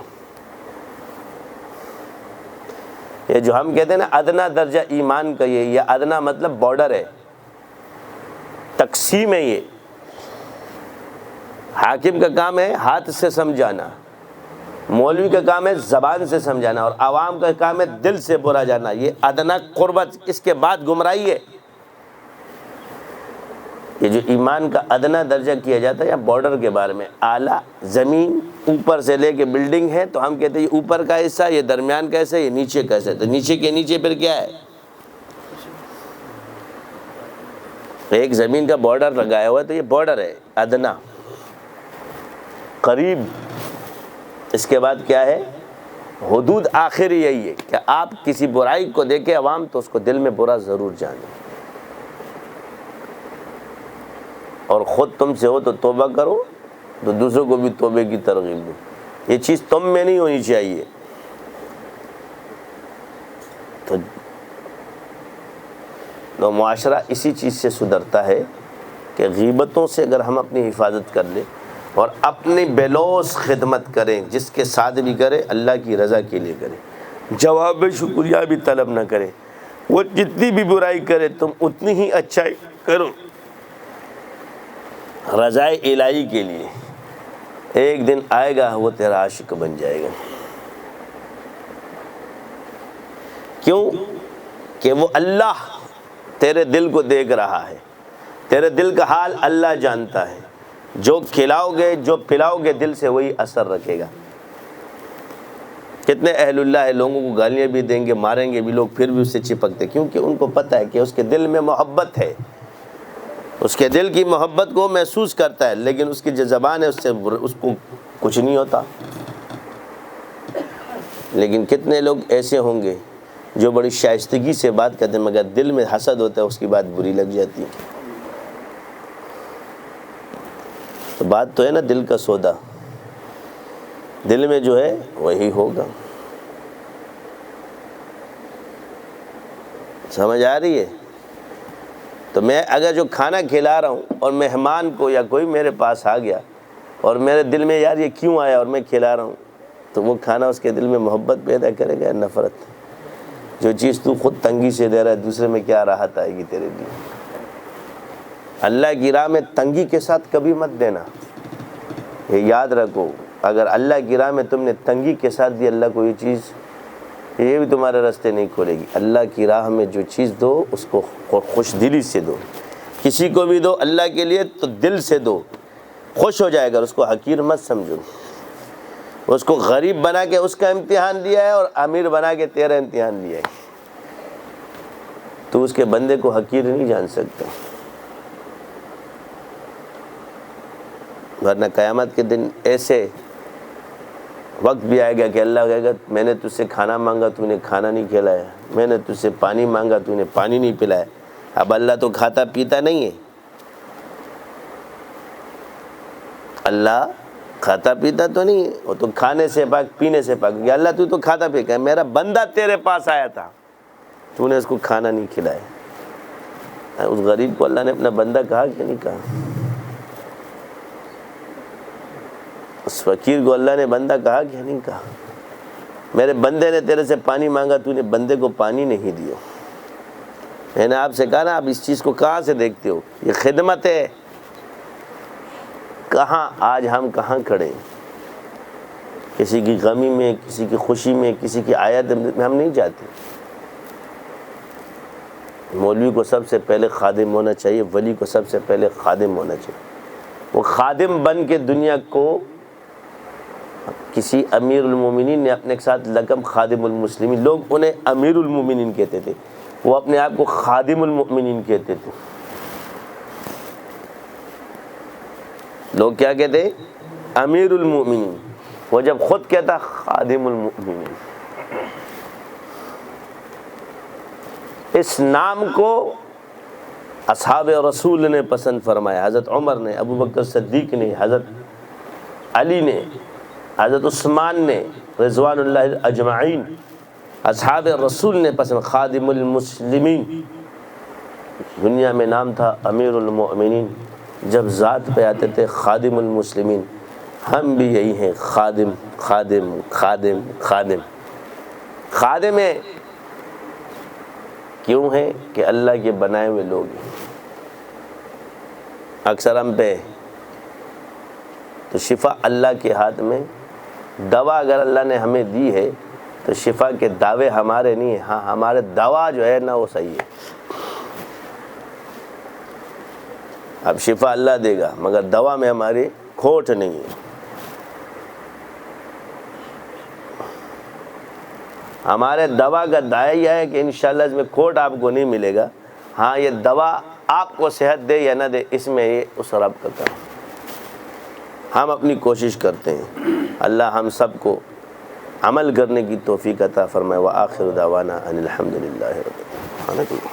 یہ جو ہم کہتے ہیں نا ادنا درجہ ایمان کا، یہ ادنا مطلب بارڈر ہے، تقسیم ہے۔ یہ حاکم کا کام ہے ہاتھ سے سمجھانا، مولوی کا کام ہے زبان سے سمجھانا، اور عوام کا کام ہے دل سے برا جانا۔ یہ ادنا قربت، اس کے بعد گمراہی ہے۔ یہ جو ایمان کا ادنا درجہ کیا جاتا ہے یا بارڈر کے بارے میں، اعلیٰ زمین اوپر سے لے کے بلڈنگ ہے تو ہم کہتے ہیں یہ اوپر کا حصہ، یہ درمیان کا حصہ، یہ نیچے کا حصہ۔ تو نیچے کے نیچے پھر کیا ہے، ایک زمین کا بارڈر لگایا ہوا ہے تو یہ بارڈر ہے ادنا، قریب۔ اس کے بعد کیا ہے، حدود آخری یہی ہے کہ آپ کسی برائی کو دیکھے عوام تو اس کو دل میں برا ضرور جانے، اور خود تم سے ہو تو توبہ کرو تو دوسروں کو بھی توبے کی ترغیب دو۔ یہ چیز تم میں نہیں ہونی چاہیے۔ تو تو معاشرہ اسی چیز سے سدھرتا ہے کہ غیبتوں سے اگر ہم اپنی حفاظت کر لیں اور اپنی بلوس خدمت کریں، جس کے ساتھ بھی کرے اللہ کی رضا کے لیے کرے، جواب شکریہ بھی طلب نہ کرے، وہ جتنی بھی برائی کرے تم اتنی ہی اچھائی کرو رضائے الہی کے لیے، ایک دن آئے گا وہ تیرا عاشق بن جائے گا۔ کیوں کہ وہ اللہ تیرے دل کو دیکھ رہا ہے، تیرے دل کا حال اللہ جانتا ہے، جو کھلاؤ گے جو پلاؤ گے دل سے وہی اثر رکھے گا۔ کتنے اہل اللہ ہے لوگوں کو گالیاں بھی دیں گے، ماریں گے بھی لوگ، پھر بھی اس سے چپکتے، کیونکہ ان کو پتہ ہے کہ اس کے دل میں محبت ہے، اس کے دل کی محبت کو محسوس کرتا ہے، لیکن اس کی جو زبان ہے اس کو کچھ نہیں ہوتا۔ لیکن کتنے لوگ ایسے ہوں گے جو بڑی شائستگی سے بات کرتے ہیں مگر دل میں حسد ہوتا ہے، اس کی بات بری لگ جاتی ہے۔ تو بات تو ہے نا دل کا سودا، دل میں جو ہے وہی ہوگا۔ سمجھ آ رہی ہے؟ تو میں اگر جو کھانا کھلا رہا ہوں اور مہمان کو یا کوئی میرے پاس آ گیا اور میرے دل میں یار یہ کیوں آیا اور میں کھلا رہا ہوں، تو وہ کھانا اس کے دل میں محبت پیدا کرے گا، نفرت؟ جو چیز تو خود تنگی سے دے رہا ہے دوسرے میں کیا راحت آئے گی تیرے لیے؟ اللہ کی راہ میں تنگی کے ساتھ کبھی مت دینا، یہ یاد رکھو۔ اگر اللہ کی راہ میں تم نے تنگی کے ساتھ دی اللہ کو یہ چیز، یہ بھی تمہارے راستے نہیں کھولے گی۔ اللہ کی راہ میں جو چیز دو اس کو خوش دلی سے دو، کسی کو بھی دو اللہ کے لیے تو دل سے دو، خوش ہو جائے گا، اس کو حقیر مت سمجھو۔ اس کو غریب بنا کے اس کا امتحان لیا ہے اور امیر بنا کے تیرا امتحان لیا ہے، تو اس کے بندے کو حقیر نہیں جان سکتا، ورنہ قیامت کے دن ایسے وقت بھی آئے گا کہ اللہ کہے گا میں نے تجھ سے کھانا مانگا تو نے کھانا نہیں کھلایا، میں نے تجھ سے پانی مانگا تو نے پانی نہیں پلایا۔ اب اللہ تو کھاتا پیتا نہیں ہے، اللہ کھاتا پیتا تو نہیں ہے، وہ تو کھانے سے پاک پینے سے پاک۔ کہ اللہ تو کھاتا پی کہ میرا بندہ تیرے پاس آیا تھا تو نے اس کو کھانا نہیں کھلایا۔ اس غریب کو اللہ نے اپنا بندہ کہا کہ نہیں کہا؟ اس فقیر کو اللہ نے بندہ کہا کہ نہیں کہا؟ میرے بندے نے تیرے سے پانی مانگا تو نے بندے کو پانی نہیں دیا۔ میں نے آپ سے کہا نا آپ اس چیز کو کہاں سے دیکھتے ہو؟ یہ خدمت ہے۔ کہاں آج ہم کہاں کھڑے ہیں؟ کسی کی غمی میں، کسی کی خوشی میں، کسی کی آیت میں ہم نہیں جاتے۔ مولوی کو سب سے پہلے خادم ہونا چاہیے، ولی کو سب سے پہلے خادم ہونا چاہیے۔ وہ خادم بن کے دنیا کو، کسی امیر المومنین نے اپنے ساتھ لقب خادم المسلمین، لوگ انہیں امیر المومنین کہتے تھے، وہ اپنے آپ کو خادم المؤمنین کہتے تھے۔ لوگ کیا کہتے؟ امیر المؤمنین، وہ جب خود کہتا خادم المؤمنین۔ اس نام کو اصحاب رسول نے پسند فرمایا، حضرت عمر نے، ابو بکر صدیق نے، حضرت علی نے، حضرت عثمان نے، رضوان اللہ اجمعین، اصحاب رسول نے پسند، خادم المسلمین۔ دنیا میں نام تھا امیر المؤمنین، جب ذات پہ آتے تھے خادم المسلمین۔ ہم بھی یہی ہیں، خادم خادم خادم خادم خادم ہیں۔ کیوں ہیں؟ کہ اللہ کے بنائے ہوئے لوگ ہیں۔ اکثر ہم پہ تو شفا اللہ کے ہاتھ میں، دوا اگر اللہ نے ہمیں دی ہے تو شفا کے دعوے ہمارے نہیں ہیں، ہاں ہمارے دوا جو ہے نا وہ صحیح ہے۔ اب شفا اللہ دے گا مگر دوا میں ہماری کھوٹ نہیں ہے۔ ہمارے دوا کا دعویٰ یہ ہے کہ انشاءاللہ اس میں کھوٹ آپ کو نہیں ملے گا، ہاں یہ دوا آپ کو صحت دے یا نہ دے اس میں یہ اس رب کا کام۔ ہم اپنی کوشش کرتے ہیں، اللہ ہم سب کو عمل کرنے کی توفیق عطا فرمائے۔ وآخر دعوانا ان الحمد للہ رب العالمین۔